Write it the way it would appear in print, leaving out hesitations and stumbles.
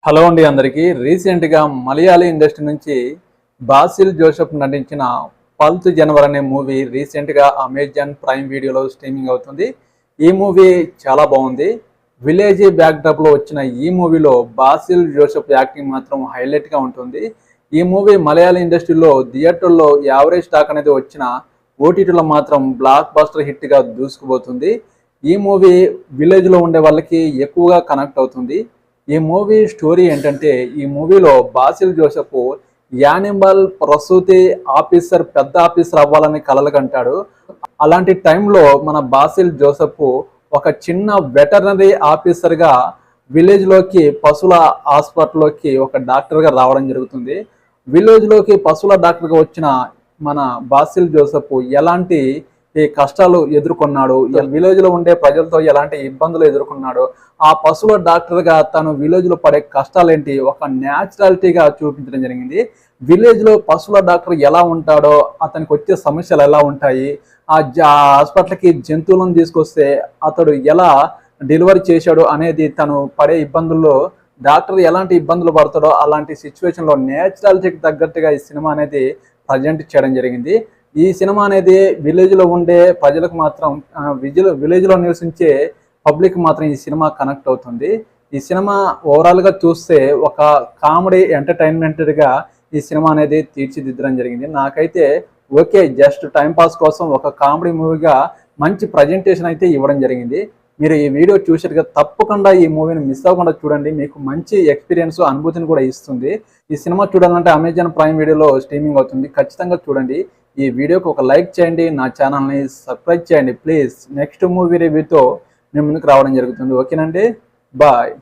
Hello అండి అందరికీ. రీసెంట్గా మలయాళీ ఇండస్ట్రీ నుంచి బాసిల్ జోసెఫ్ నటించిన 12th జనవరి అనే మూవీ రీసెంట్గా అమెజాన్ ప్రైమ్ వీడియోలో స్ట్రీమింగ్ అవుతుంది. ఈ మూవీ చాలా బాగుంది. విలేజ్ బ్యాక్డ్రాప్లో వచ్చిన ఈ మూవీలో బాసిల్ జోసెఫ్ యాక్టింగ్ మాత్రం హైలైట్గా ఉంటుంది. ఈ మూవీ మలయాళీ ఇండస్ట్రీలో థియేటర్లో యావరేజ్ టాక్ అనేది వచ్చిన ఓటీటీలో మాత్రం బ్లాక్ బస్టర్ హిట్గా దూసుకుపోతుంది. ఈ మూవీ విలేజ్లో ఉండే వాళ్ళకి ఎక్కువగా కనెక్ట్ అవుతుంది. ఈ మూవీ స్టోరీ ఏంటంటే, ఈ మూవీలో బాసిల్ జోసెఫ్ యానిమల్ ప్రసూతి ఆఫీసర్, పెద్ద ఆఫీసర్ అవ్వాలని కలలు కంటాడు. అలాంటి టైంలో మన బాసిల్ జోసెఫ్ ఒక చిన్న వెటర్నరీ ఆఫీసర్గా విలేజ్లోకి పశువుల హాస్పిటల్లోకి ఒక డాక్టర్గా రావడం జరుగుతుంది. విలేజ్లోకి పశువుల డాక్టర్గా వచ్చిన మన బాసిల్ జోసెఫ్ ఎలాంటి ఈ కష్టాలు ఎదుర్కొన్నాడు, విలేజ్ లో ఉండే ప్రజలతో ఎలాంటి ఇబ్బందులు ఎదుర్కొన్నాడు, ఆ పశువుల డాక్టర్ గా తను విలేజ్ లో పడే కష్టాలేంటి ఒక న్యాచురాలిటీగా చూపించడం జరిగింది. విలేజ్ లో పశువుల డాక్టర్ ఎలా ఉంటాడో, అతనికి వచ్చే సమస్యలు ఎలా ఉంటాయి, ఆ హాస్పిటల్కి జంతువులను తీసుకొస్తే అతడు ఎలా డెలివరీ చేశాడు అనేది, తను పడే ఇబ్బందుల్లో డాక్టర్ ఎలాంటి ఇబ్బందులు పడతాడో అలాంటి సిచ్యువేషన్ లో నేచురాలిటీకి తగ్గట్టుగా ఈ సినిమా అనేది ప్రజెంట్ చేయడం జరిగింది. ఈ సినిమా అనేది విలేజ్ లో ఉండే ప్రజలకు మాత్రం, విలేజ్ లో నివసించే పబ్లిక్ మాత్రం ఈ సినిమా కనెక్ట్ అవుతుంది. ఈ సినిమా ఓవరాల్ గా చూస్తే ఒక కామెడీ ఎంటర్టైన్మెంట్ గా ఈ సినిమా అనేది తీర్చిదిద్దడం జరిగింది. నాకైతే ఓకే, జస్ట్ టైం పాస్ కోసం ఒక కామెడీ మూవీగా మంచి ప్రజెంటేషన్ అయితే ఇవ్వడం జరిగింది. మీరు ఈ వీడియో చూసేట్టుగా తప్పకుండా ఈ మూవీని మిస్ అవ్వకుండా చూడండి. మీకు మంచి ఎక్స్పీరియన్స్, అనుభూతిని కూడా ఇస్తుంది. ఈ సినిమా చూడాలంటే అమెజాన్ ప్రైమ్ వీడియోలో స్ట్రీమింగ్ అవుతుంది, ఖచ్చితంగా చూడండి. ఈ వీడియోకి ఒక లైక్ చేయండి, నా ఛానల్ని సబ్స్క్రైబ్ చేయండి ప్లీజ్. నెక్స్ట్ మూవీ రివ్యూతో మేము ముందుకు రావడం జరుగుతుంది. ఓకేనండి, బాయ్.